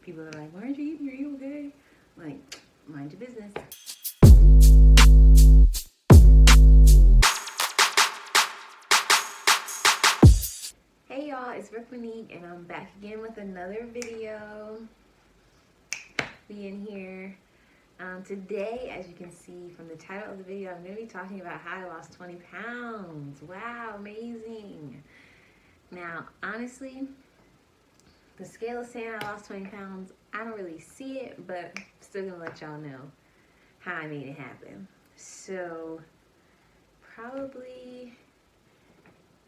People are like, why aren't you eating? Are you okay? Like, mind your business. Hey y'all, it's Brooke Monique, and I'm back again with another video. Being here. Today, as you can see from the title of the video, I'm going to be talking about how I lost 20 pounds. Wow, amazing. Now, honestly, the scale is saying I lost 20 pounds. I don't really see it, but I'm still going to let y'all know how I made it happen. So, probably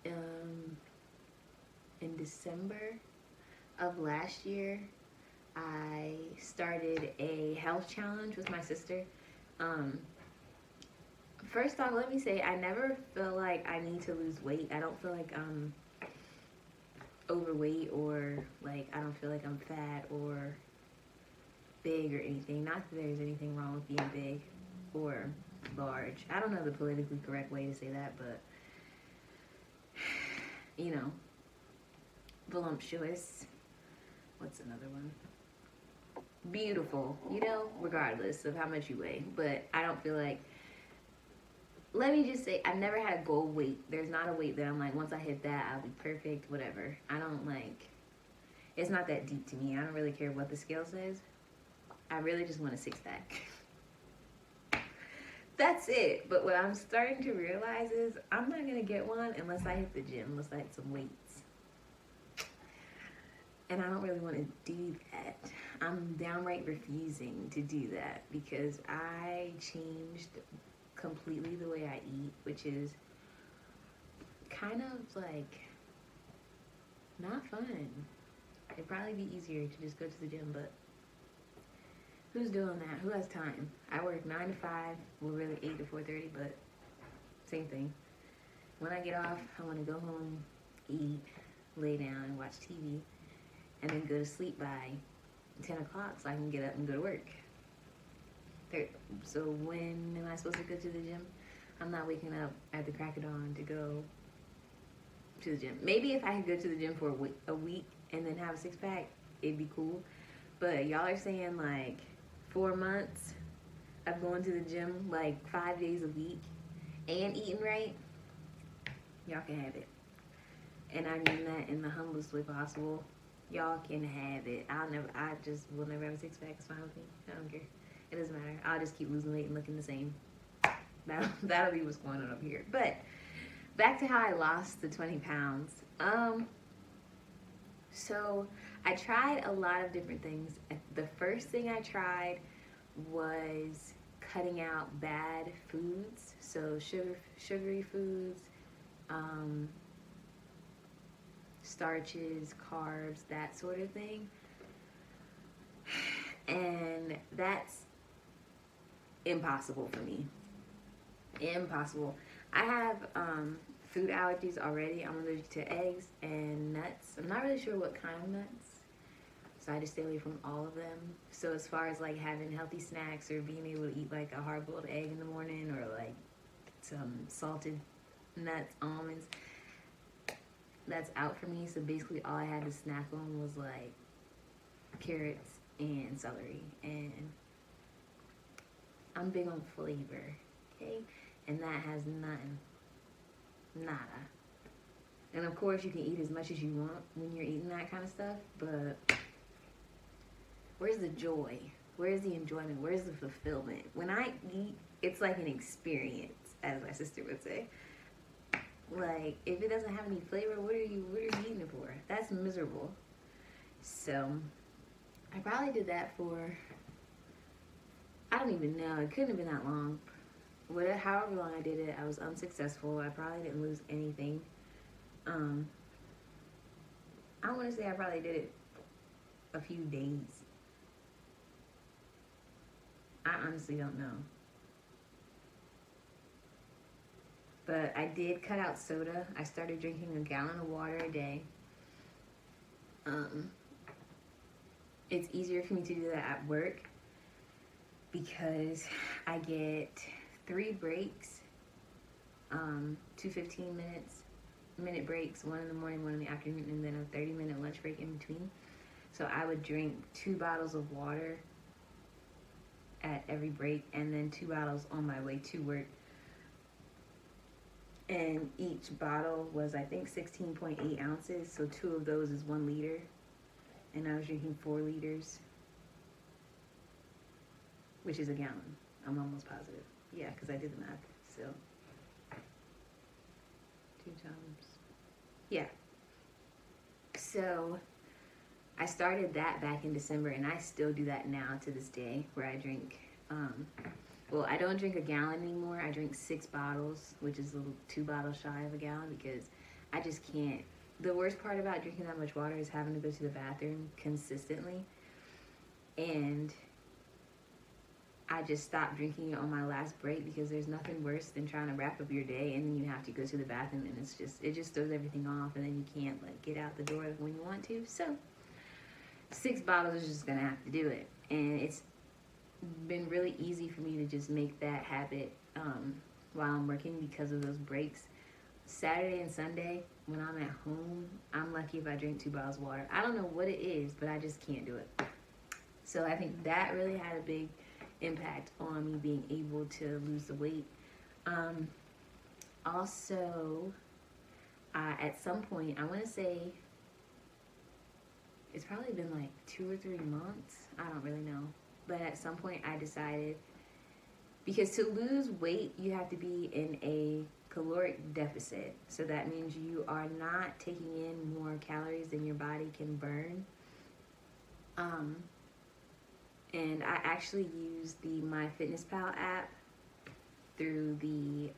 in December of last year, I started a health challenge with my sister. First off, let me say I never feel like I need to lose weight. I don't feel like I'm overweight, or like I don't feel like I'm fat or big or anything. Not that there's anything wrong with being big or large. I don't know the politically correct way to say that, but you know, voluptuous. What's another one? Beautiful, regardless of how much you weigh. But I don't feel like, let me just say, I've never had a goal weight. There's not a weight that I'm like, once I hit that, I'll be perfect, whatever. I don't like, it's not that deep to me. I don't really care what the scale says. I really just want a six-pack. That's it. But what I'm starting to realize is I'm not going to get one unless I hit the gym, unless I hit some weights. And I don't really want to do that. I'm downright refusing to do that because I changed completely the way I eat, which is kind of like not fun. It'd probably be easier to just go to the gym, but who's doing that? Who has time? I work 9 to 5, well really 8 to 4:30, but same thing. When I get off, I want to go home, eat, lay down, and watch TV, and then go to sleep by 10 o'clock so I can get up and go to work. So when am I supposed to go to the gym? I'm not waking up at the crack of dawn to go to the gym. Maybe if I could go to the gym for a week and then have a six-pack, it'd be cool. But y'all are saying like 4 months of going to the gym like 5 days a week and eating right, y'all can have it. And I mean that in the humblest way possible. Y'all can have it. I just will never have a six-pack. It's fine with me. I don't care. It doesn't matter. I'll just keep losing weight and looking the same. That'll be what's going on up here. But back to how I lost the 20 pounds. So I tried a lot of different things. The first thing I tried was cutting out bad foods. So sugary foods, starches, carbs, that sort of thing. And that's impossible for me. Impossible. I have food allergies already. I'm allergic to eggs and nuts. I'm not really sure what kind of nuts, so I just stay away from all of them. So as far as like having healthy snacks or being able to eat like a hard-boiled egg in the morning or like some salted nuts, almonds, that's out for me. So basically all I had to snack on was like carrots and celery, and I'm big on flavor, okay? And that has none. Nada. And of course you can eat as much as you want when you're eating that kind of stuff, but where's the joy? Where's the enjoyment? Where's the fulfillment? When I eat, it's like an experience, as my sister would say. Like, if it doesn't have any flavor, what are you eating it for? That's miserable. So I probably did that for, I don't even know, it couldn't have been that long. However long I did it, I was unsuccessful. I probably didn't lose anything. I want to say I probably did it a few days. I honestly don't know. But I did cut out soda. I started drinking a gallon of water a day. It's easier for me to do that at work because I get 3 breaks, 2 15-minute breaks, one in the morning, one in the afternoon, and then a 30-minute lunch break in between. So I would drink 2 bottles of water at every break, and then 2 bottles on my way to work. And each bottle was, I think, 16.8 ounces. So 2 of those is 1 liter. And I was drinking 4 liters, which is a gallon. I'm almost positive. Yeah, because I did the math. So 2 times. Yeah. So I started that back in December, and I still do that now to this day, where I drink, well, I don't drink a gallon anymore. I drink 6 bottles, which is 2 bottles shy of a gallon, because I just can't. The worst part about drinking that much water is having to go to the bathroom consistently. And I just stopped drinking it on my last break, because there's nothing worse than trying to wrap up your day and then you have to go to the bathroom, and it just throws everything off, and then you can't like get out the door when you want to. So 6 bottles is just gonna have to do it. And it's been really easy for me to just make that habit while I'm working, because of those breaks. Saturday and Sunday, when I'm at home, I'm lucky if I drink 2 bottles of water. I don't know what it is, but I just can't do it. So I think that really had a big impact on me being able to lose the weight. Also, at some point, I want to say it's probably been like 2 or 3 months. I don't really know. But at some point I decided, because to lose weight, you have to be in a caloric deficit. So that means you are not taking in more calories than your body can burn. And I actually use the MyFitnessPal app through the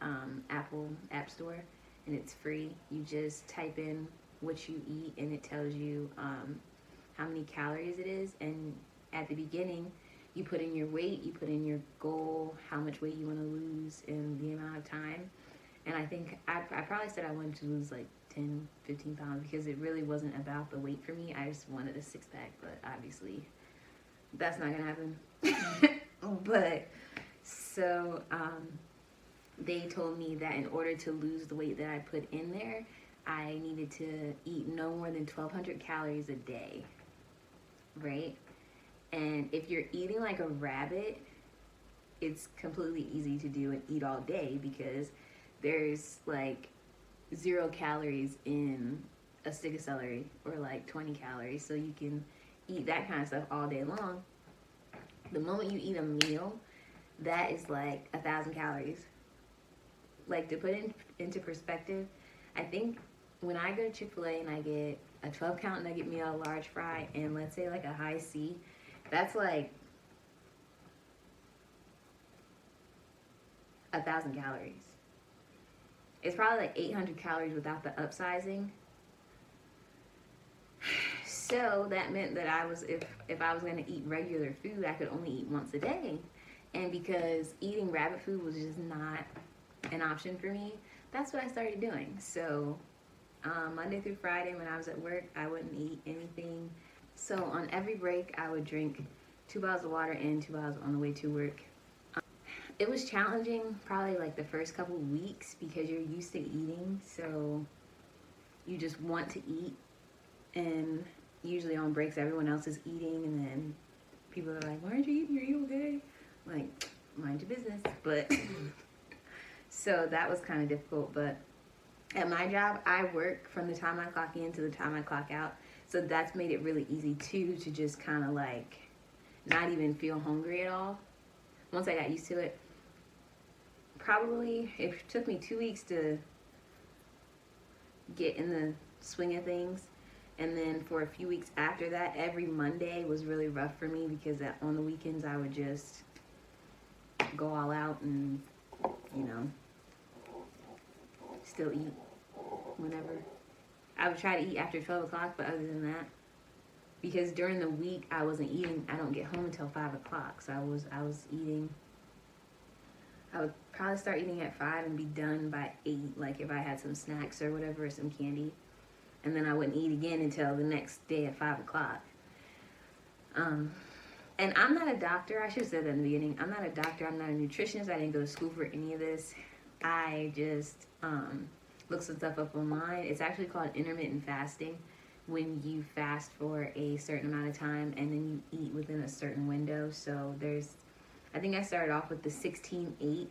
Apple App Store, and it's free. You just type in what you eat, and it tells you how many calories it is. And at the beginning, you put in your weight, you put in your goal, how much weight you want to lose in the amount of time. And I think I probably said I wanted to lose like 10, 15 pounds, because it really wasn't about the weight for me. I just wanted a 6-pack, but obviously that's not gonna happen. But so they told me that in order to lose the weight that I put in there, I needed to eat no more than 1,200 calories a day, right? And if you're eating like a rabbit, it's completely easy to do and eat all day, because there's like 0 calories in a stick of celery, or like 20 calories. So you can eat that kind of stuff all day long. The moment you eat a meal, that is like 1,000 calories. Like, to put it into perspective, I think when I go to Chick-fil-A and I get a 12-count nugget meal, a large fry, and let's say like a high C, that's like 1,000 calories. It's probably like 800 calories without the upsizing. So that meant that if I was going to eat regular food, I could only eat once a day. And because eating rabbit food was just not an option for me, that's what I started doing. So Monday through Friday when I was at work, I wouldn't eat anything. So on every break, I would drink 2 bottles of water and 2 bottles on the way to work. It was challenging probably like the first couple weeks, because you're used to eating, so you just want to eat. And usually on breaks, everyone else is eating, and then people are like, "Why aren't you eating? Are you okay?" I'm like, mind your business. But so that was kind of difficult. But at my job, I work from the time I clock in to the time I clock out. So that's made it really easy too, to just kind of like not even feel hungry at all. Once I got used to it, probably it took me 2 weeks to get in the swing of things. And then for a few weeks after that, every Monday was really rough for me, because on the weekends I would just go all out and, still eat whenever. I would try to eat after 12 o'clock, but other than that, because during the week I wasn't eating, I don't get home until 5 o'clock. So I was eating, I would probably start eating at 5 and be done by 8, like if I had some snacks or whatever, or some candy. And then I wouldn't eat again until the next day at 5 o'clock. And I'm not a doctor. I should have said that in the beginning. I'm not a doctor. I'm not a nutritionist. I didn't go to school for any of this. I just looked some stuff up online. It's actually called intermittent fasting, when you fast for a certain amount of time and then you eat within a certain window. So I think I started off with the 16-8,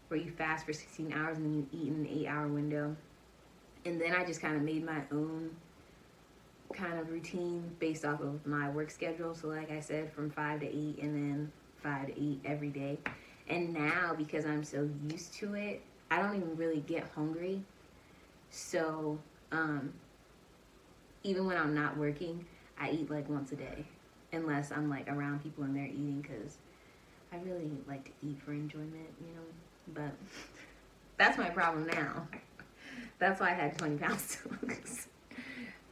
where you fast for 16 hours and then you eat in an 8-hour window. And then I just kind of made my own kind of routine based off of my work schedule. So like I said, from 5 to 8 and then 5 to 8 every day. And now, because I'm so used to it, I don't even really get hungry. So even when I'm not working, I eat like once a day, unless I'm like around people and they're eating, because I really like to eat for enjoyment, you know. But that's my problem now. That's why I had 20 pounds to lose.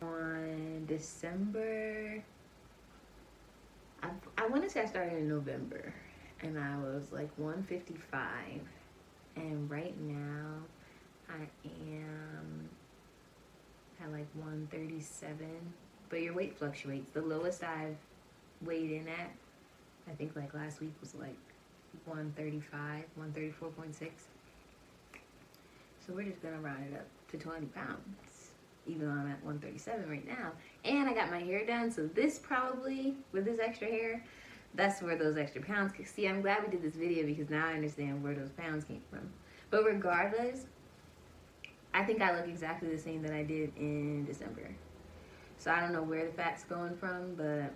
On December, I want to say I started in November, and I was like 155, and right now I am at like 137, but your weight fluctuates. The lowest I've weighed in at, I think like last week, was like 135, 134.6. So we're just gonna round it up to 20 pounds, even though I'm at 137 right now. And I got my hair done, so this probably, with this extra hair, that's where those extra pounds came. See, I'm glad we did this video, because now I understand where those pounds came from. But regardless, I think I look exactly the same that I did in December. So I don't know where the fat's going from, but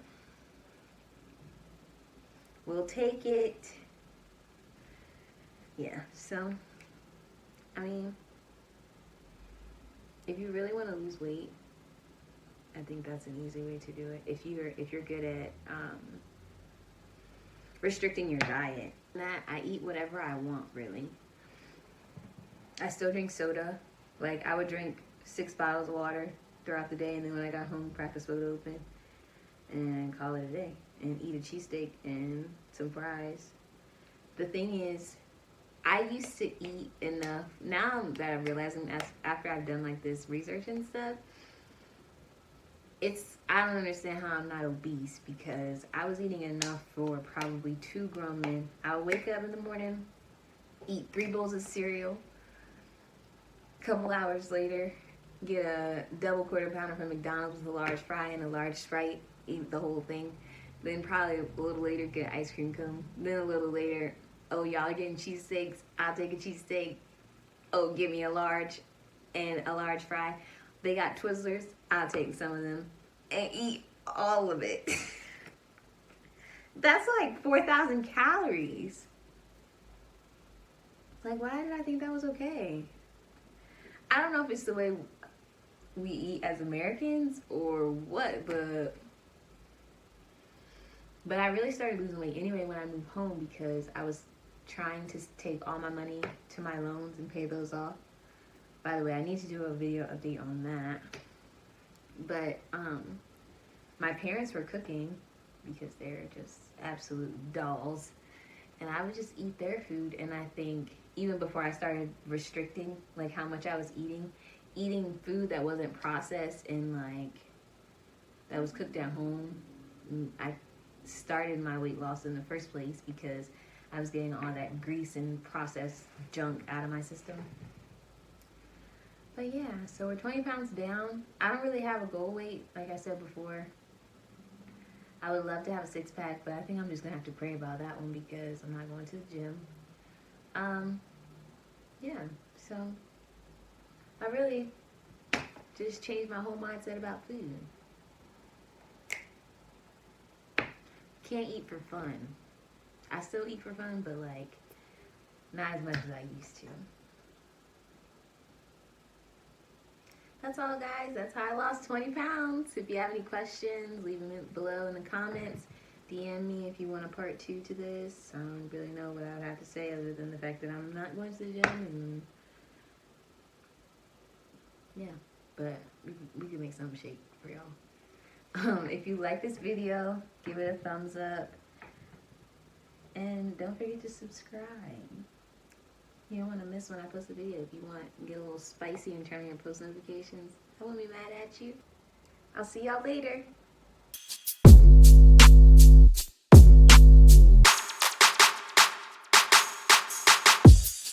we'll take it. Yeah, so, I mean, if you really want to lose weight, I think that's an easy way to do it. If you're good at restricting your diet. That I eat whatever I want, really. I still drink soda. Like, I would drink 6 bottles of water throughout the day, and then when I got home, crack the soda open and call it a day, and eat a cheesesteak and some fries. The thing is, I used to eat enough. Now that I'm realizing, after I've done like this research and stuff, I don't understand how I'm not obese, because I was eating enough for probably 2 grown men. I would wake up in the morning, eat 3 bowls of cereal. A couple hours later, get a double quarter pounder from McDonald's with a large fry and a large Sprite, eat the whole thing. Then probably a little later, get an ice cream cone. Then a little later, oh, y'all are getting cheesesteaks, I'll take a cheesesteak. Oh, give me a large and a large fry. They got Twizzlers, I'll take some of them and eat all of it. That's like 4,000 calories. Like, why did I think that was okay? I don't know if it's the way we eat as Americans or what, but I really started losing weight anyway when I moved home, because I was trying to take all my money to my loans and pay those off. By the way, I need to do a video update on that. But my parents were cooking, because they're just absolute dolls, and I would just eat their food. And I think even before I started restricting like how much I was eating food that wasn't processed and like that was cooked at home, I started my weight loss in the first place, because I was getting all that grease and processed junk out of my system. But yeah, so we're 20 pounds down. I don't really have a goal weight, like I said before. I would love to have a 6-pack, but I think I'm just gonna have to pray about that one, because I'm not going to the gym. Yeah, so I really just changed my whole mindset about food. Can't eat for fun. I still eat for fun, but like not as much as I used to. That's all, guys. That's how I lost 20 pounds. If you have any questions, leave them below in the comments. DM me if you want a part 2 to this. I don't really know what I would have to say other than the fact that I'm not going to the gym. And yeah, but we can make something shake for y'all. If you like this video, give it a thumbs up. And don't forget to subscribe. You don't want to miss when I post a video. If you want to get a little spicy and turn on your post notifications, I won't be mad at you. I'll see y'all later.